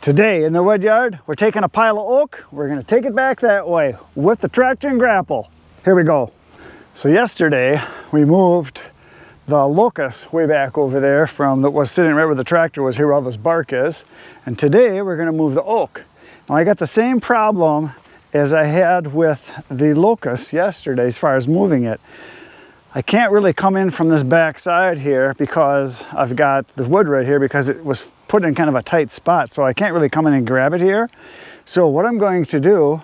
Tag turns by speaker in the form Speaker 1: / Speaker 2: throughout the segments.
Speaker 1: Today in the wood yard, we're taking a pile of oak. We're gonna take it back that way with the tractor and grapple. Here we go. So yesterday we moved the locust way back over there from that was sitting right where the tractor was, here where all this bark is. And today we're gonna move the oak. Now I got the same problem as I had with the locust yesterday as far as moving it. I can't really come in from this back side here because I've got the wood right here because it was put in kind of a tight spot, so I can't really come in and grab it here. So what I'm going to do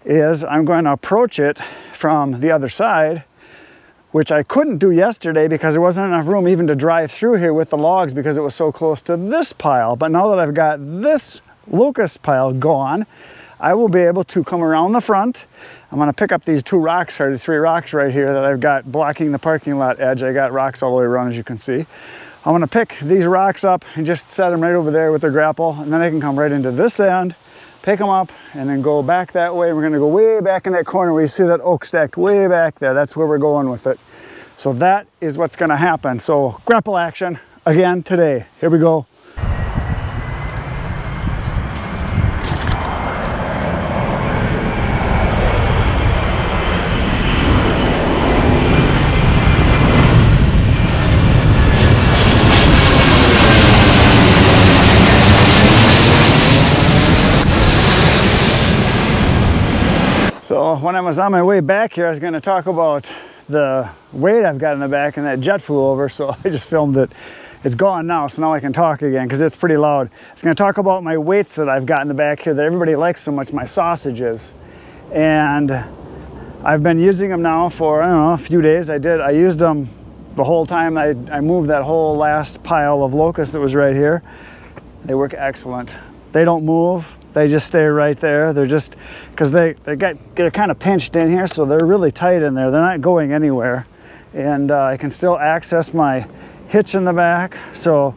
Speaker 1: is I'm going to approach it from the other side, which I couldn't do yesterday because there wasn't enough room even to drive through here with the logs because it was so close to this pile. But now that I've got this locust pile gone, I will be able to come around the front. I'm going to pick up these 2 rocks or 3 rocks right here that I've got blocking the parking lot edge. I got rocks all the way around, as you can see. I'm going to pick these rocks up and just set them right over there with the grapple, and then I can come right into this end, pick them up, and then go back that way. We're going to go way back in that corner where you see that oak stacked way back there. That's where we're going with it. So that is what's going to happen. So grapple action again today. Here we go. So when I was on my way back here, I was going to talk about the weight I've got in the back, and that jet flew over, so I just filmed it. It's gone now, so now I can talk again because it's pretty loud. I was going to talk about my weights that I've got in the back here that everybody likes so much, my sausages. And I've been using them now for, I don't know, a few days. I used them the whole time I moved that whole last pile of locust that was right here. They work excellent. They don't move. They just stay right there. They're just, because they're kind of pinched in here, so they're really tight in there. They're not going anywhere. And I can still access my hitch in the back. So,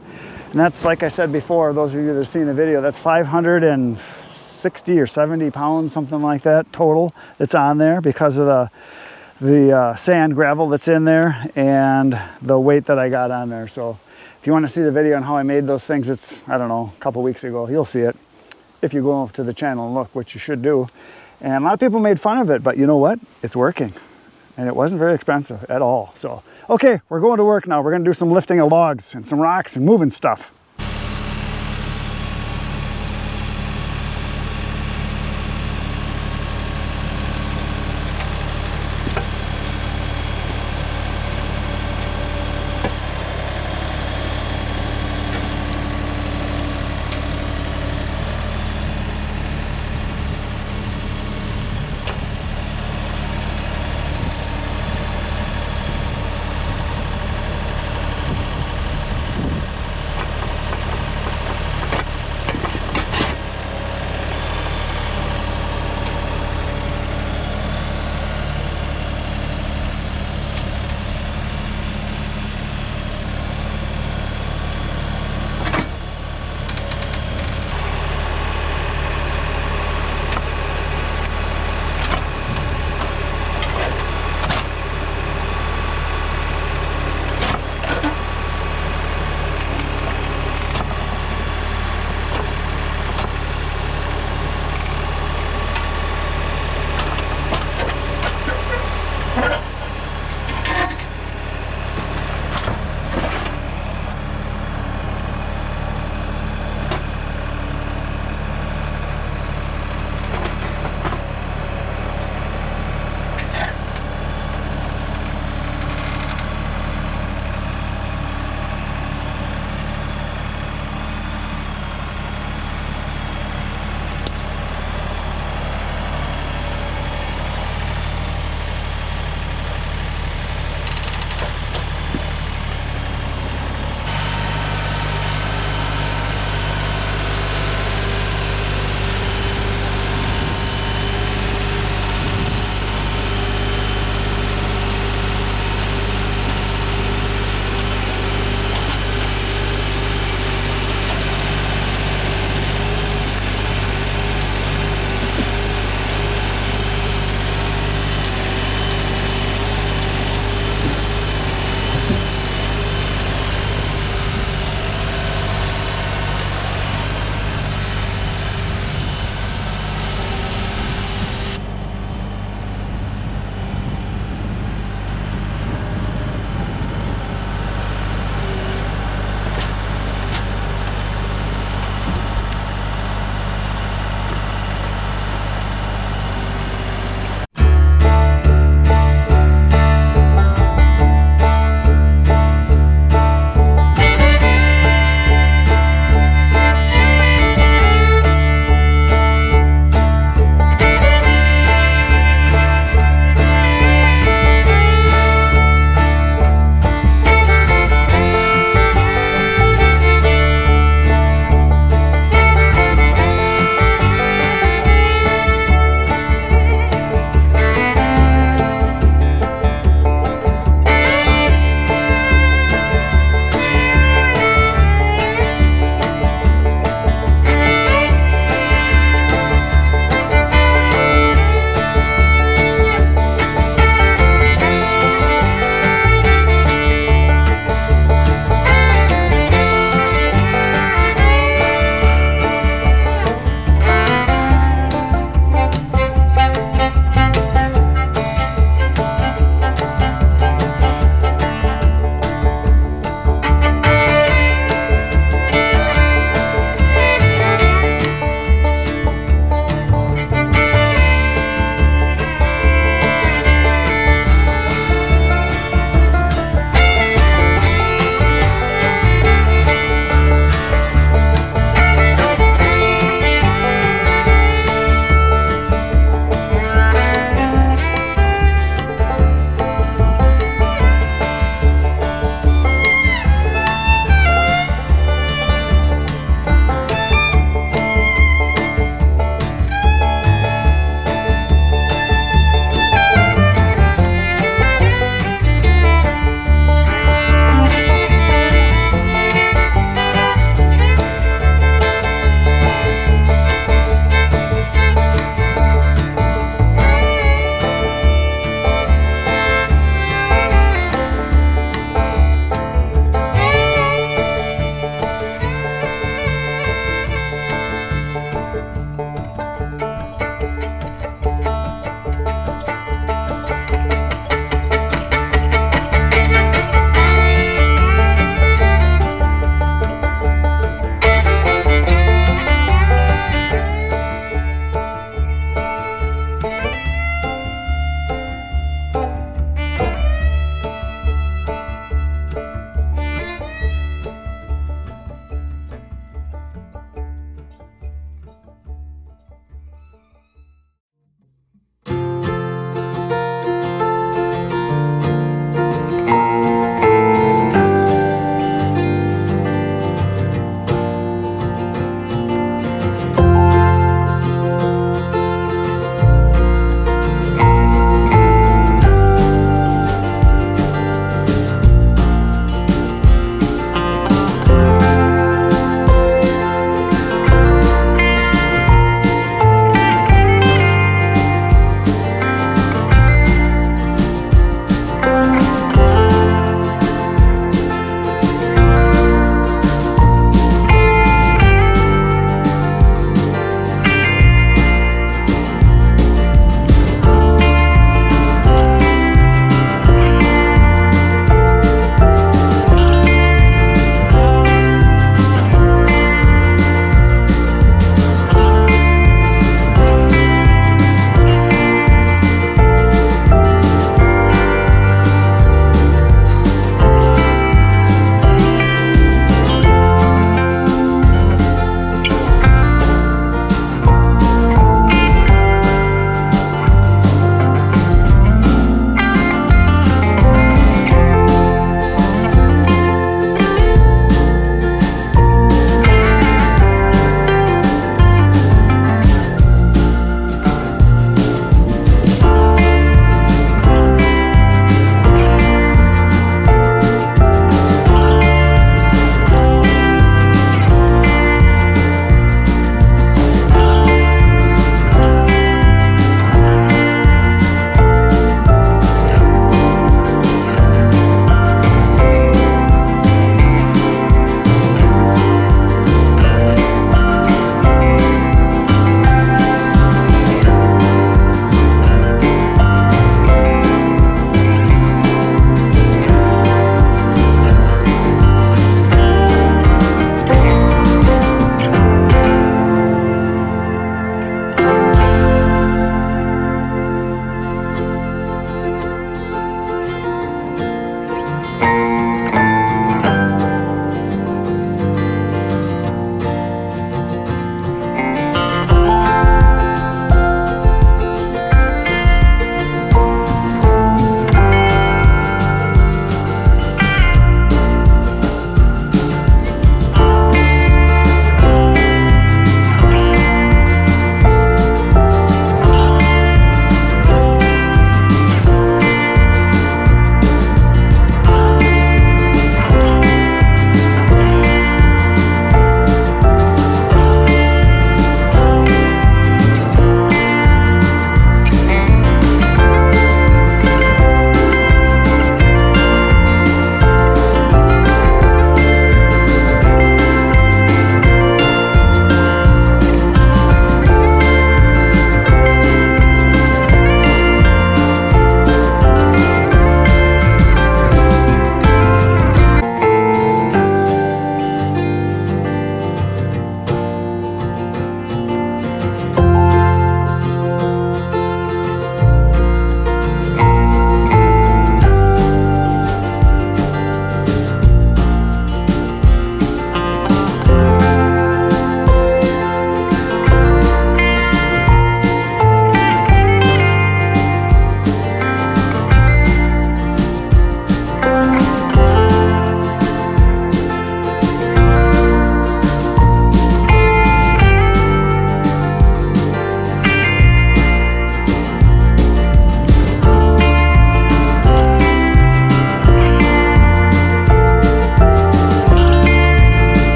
Speaker 1: and that's, like I said before, those of you that have seen the video, that's 560 or 70 pounds, something like that, total that's on there because of the sand gravel that's in there and the weight that I got on there. So if you want to see the video on how I made those things, it's, I don't know, a couple weeks ago. You'll see it if you go to the channel and look, which you should do. And a lot of people made fun of it, but you know what? It's working. And it wasn't very expensive at all. So, okay, we're going to work now. We're gonna do some lifting of logs and some rocks and moving stuff.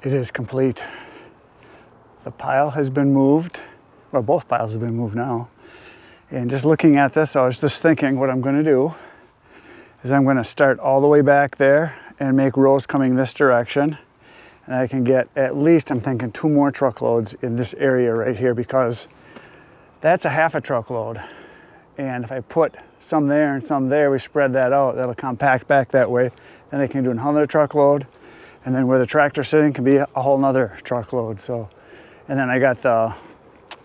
Speaker 1: it is complete. The pile has been moved. Well, both piles have been moved now. And just looking at this, I was just thinking what I'm going to do is I'm going to start all the way back there and make rows coming this direction. And I can get at least, I'm thinking, 2 more truckloads in this area right here, because that's a half a truckload. And if I put some there and some there, we spread that out, that'll compact back that way. Then I can do another truckload. And then where the tractor's sitting can be a whole nother truckload. So, and then I got the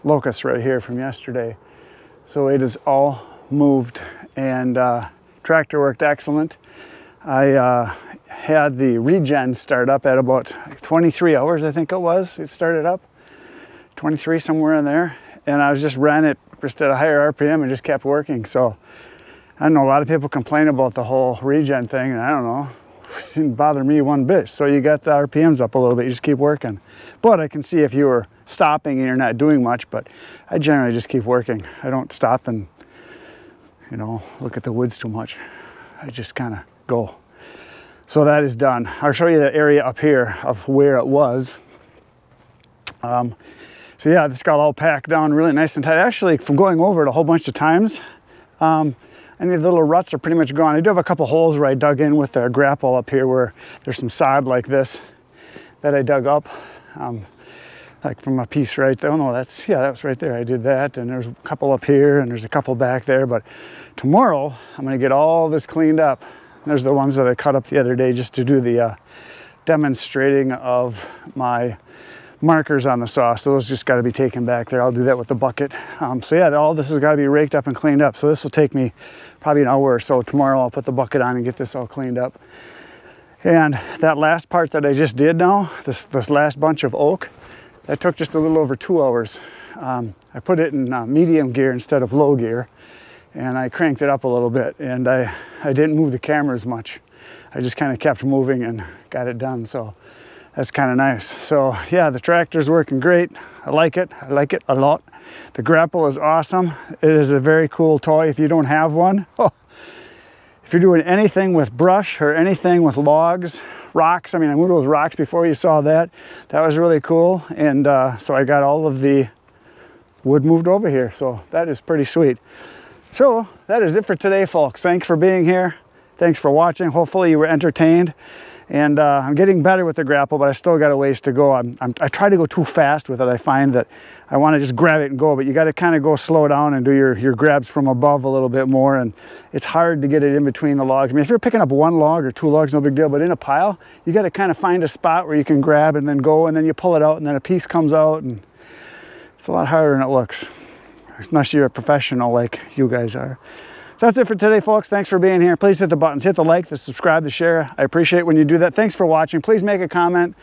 Speaker 1: locust right here from yesterday. So it is all moved, and tractor worked excellent. I had the regen start up at about 23 hours, I think it was. It started up 23, somewhere in there, and I was just ran it just at a higher RPM and just kept working. So I know a lot of people complain about the whole regen thing, and I don't know, it didn't bother me one bit. So you got the RPMs up a little bit, you just keep working. But I can see if you were stopping and you're not doing much, but I generally just keep working. I don't stop and, you know, look at the woods too much. I just kind of go. So that is done. I'll show you the area up here of where it was. So yeah, this got all packed down really nice and tight. Actually, from going over it a whole bunch of times, any of the little ruts are pretty much gone. I do have a couple holes where I dug in with the grapple up here where there's some sod like this that I dug up, like from a piece right there. Oh no, that's, yeah, that was right there. I did that, and there's a couple up here and there's a couple back there. But tomorrow I'm gonna get all this cleaned up. There's the ones that I cut up the other day just to do the demonstrating of my markers on the saw. So those just got to be taken back there. I'll do that with the bucket. So yeah, all this has got to be raked up and cleaned up. So this will take me probably an hour or so. Tomorrow I'll put the bucket on and get this all cleaned up. And that last part that I just did now, this last bunch of oak, that took just a little over 2 hours. I put it in medium gear instead of low gear, and I cranked it up a little bit, and I didn't move the camera as much. I just kind of kept moving and got it done. So that's kind of nice. So yeah, the tractor's working great. I like it a lot. The Grapple is awesome. It is a very cool toy if you don't have one. Oh, if you're doing anything with brush or anything with logs, rocks, I mean, I moved those rocks before, you saw that. That was really cool. And so I got all of the wood moved over here. So that is pretty sweet. So that is it for today, folks. Thanks for being here. Thanks for watching. Hopefully you were entertained. And I'm getting better with the Grapple, but I still got a ways to go. I try to go too fast with it. I find that I want to just grab it and go, but you got to kind of go slow down and do your grabs from above a little bit more. And it's hard to get it in between the logs. I mean, if you're picking up 1 log or 2 logs, no big deal. But in a pile, you got to kind of find a spot where you can grab and then go, and then you pull it out, and then a piece comes out, and it's a lot harder than it looks. Unless you're a professional like you guys are. So that's it for today, folks. Thanks for being here. Please hit the buttons. Hit the like, the subscribe, the share. I appreciate when you do that. Thanks for watching. Please make a comment.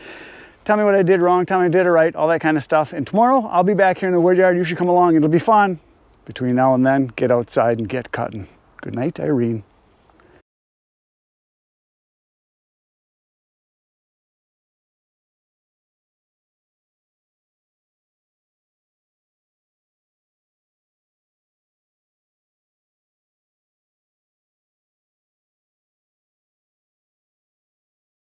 Speaker 1: Tell me what I did wrong. Tell me I did it right. All that kind of stuff. And tomorrow, I'll be back here in the wood yard. You should come along. It'll be fun. Between now and then, get outside and get cutting. Good night, Irene.